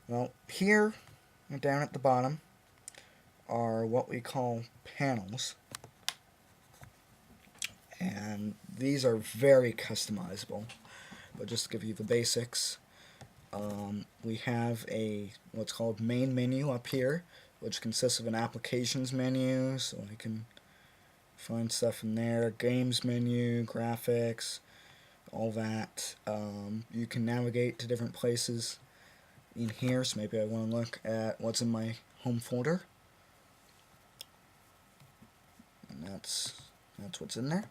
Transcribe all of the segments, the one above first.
Well, here, down at the bottom, are what we call panels, and these are very customizable. But just to give you the basics, we have a what's called main menu up here, which consists of an applications menu, so I can find stuff in there, games menu, graphics, all that. You can navigate to different places in here, so maybe I want to look at what's in my home folder, and that's what's in there.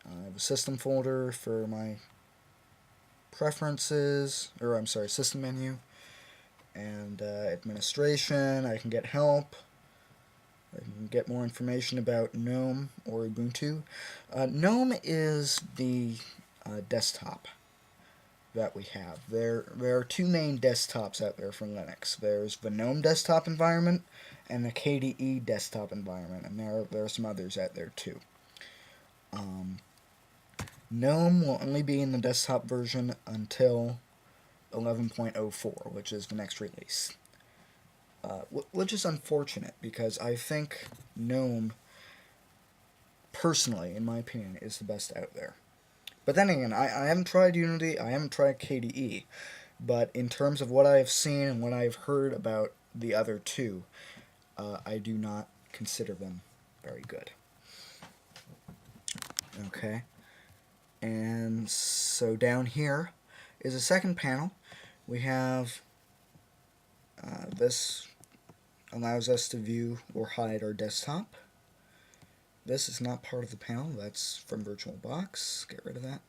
I have a system folder for my preferences, or I'm sorry, system menu, and administration. I can get help. I can get more information about GNOME or Ubuntu. GNOME is the desktop that we have. There are two main desktops out there for Linux. There's the GNOME desktop environment and the KDE desktop environment, and there are some others out there too. GNOME will only be in the desktop version until 11.04, which is the next release. Which is unfortunate because I think GNOME, personally, in my opinion, is the best out there. But then again, I haven't tried Unity, I haven't tried KDE, but in terms of what I have seen and what I've heard about the other two, I do not consider them very good. Okay, and so down here is a second panel. We have this allows us to view or hide our desktop. This is not part of the panel, that's from VirtualBox, get rid of that.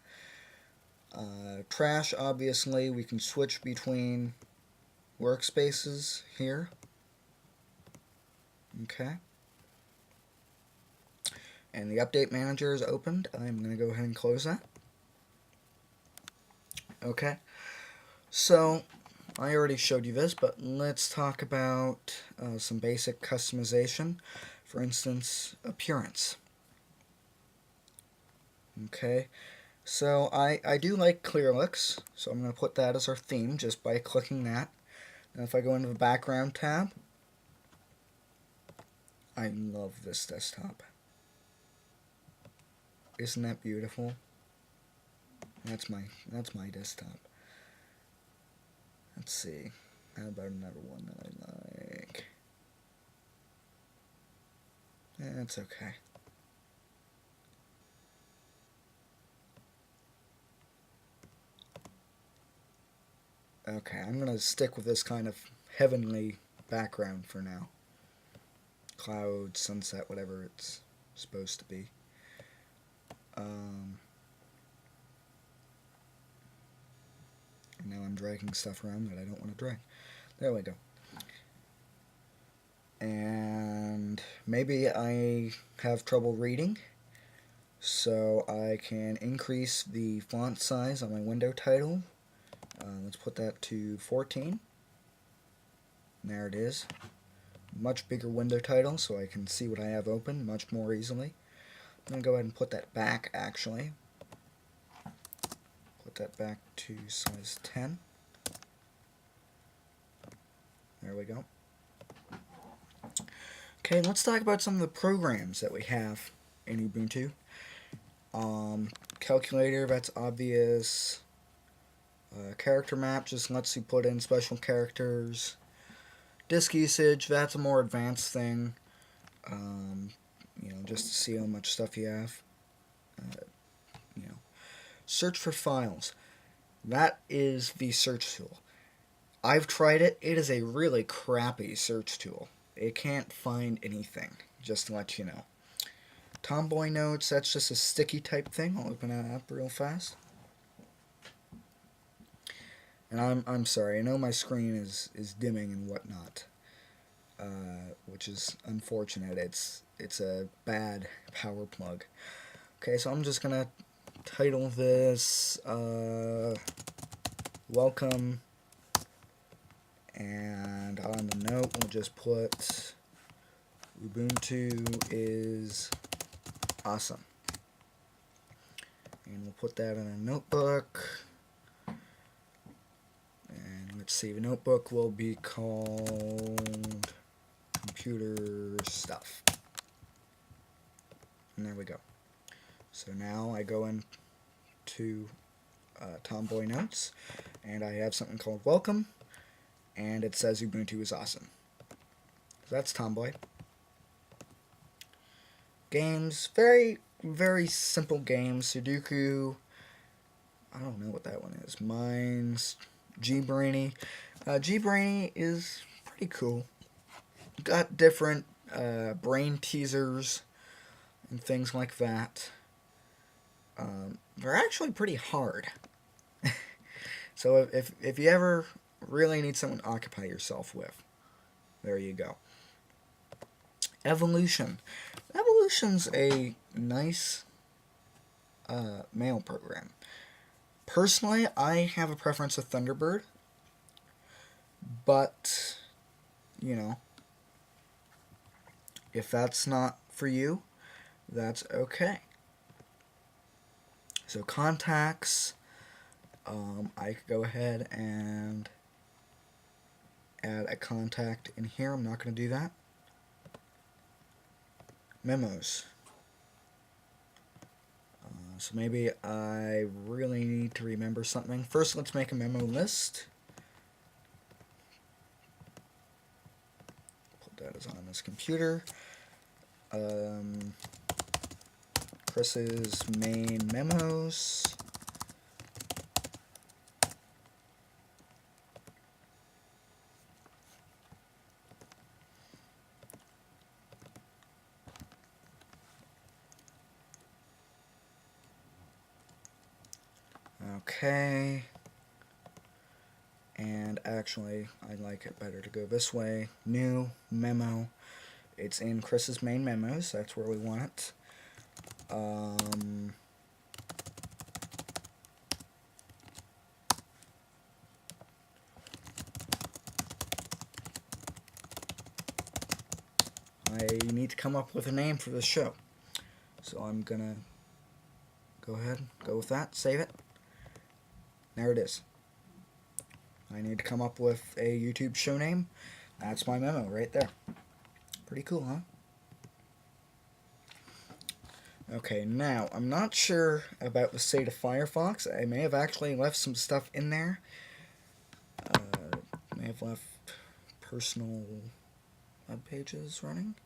Trash, obviously, we can switch between workspaces here. Okay. And the update manager is opened. I'm going to go ahead and close that. Okay. So, I already showed you this, but let's talk about some basic customization. For instance, appearance. Okay. So I do like ClearLooks, so I'm going to put that as our theme just by clicking that. Now if I go into the background tab, I love this desktop. Isn't that beautiful? That's my desktop. Let's see. How about another one that I like? That's okay. Okay, I'm going to stick with this kind of heavenly background for now. Cloud, sunset, whatever it's supposed to be. Now I'm dragging stuff around that I don't want to drag. There we go. And maybe I have trouble reading, so I can increase the font size on my window title. Let's put that to 14. There it is. Much bigger window title, so I can see what I have open much more easily. I'm going to go ahead and put that back, actually. Put that back to size 10. There we go. Okay, let's talk about some of the programs that we have in Ubuntu. Calculator, that's obvious. Character map just lets you put in special characters. Disk usage, that's a more advanced thing. Just to see how much stuff you have. Search for files. That is the search tool. I've tried it. It is a really crappy search tool. It can't find anything, just to let you know. Tomboy Notes, that's just a sticky type thing. I'll open that up real fast. And I'm sorry, I know my screen is dimming and whatnot, which is unfortunate. It's a bad power plug. Okay, so I'm just gonna title this welcome, and on the note we'll just put Ubuntu is awesome, and we'll put that in a notebook. see, the notebook will be called computer stuff. And there we go. So now I go into Tomboy Notes, and I have something called Welcome, and it says Ubuntu is awesome. So that's Tomboy. Games, very, very simple games. Sudoku, I don't know what that one is. Mine's GBrainy. GBrainy is pretty cool. Got different brain teasers and things like that. They're actually pretty hard. So if you ever really need someone to occupy yourself with, there you go. Evolution. Evolution's a nice mail program. Personally, I have a preference of Thunderbird, but, you know, if that's not for you, that's okay. So contacts, I could go ahead and add a contact in here. I'm not going to do that. Memos. So maybe I really need to remember something. First, let's make a memo list. Put that as on this computer. Chris's main memos. Okay. And actually, I like it better to go this way. New memo. It's in Chris's main memos. That's where we want it. I need to come up with a name for this show. So I'm gonna go ahead, go with that, save it. There it is. I need to come up with a YouTube show name. That's my memo right there. Pretty cool, huh? Okay, now, I'm not sure about the state of Firefox. I may have actually left some stuff in there. May have left personal web pages running.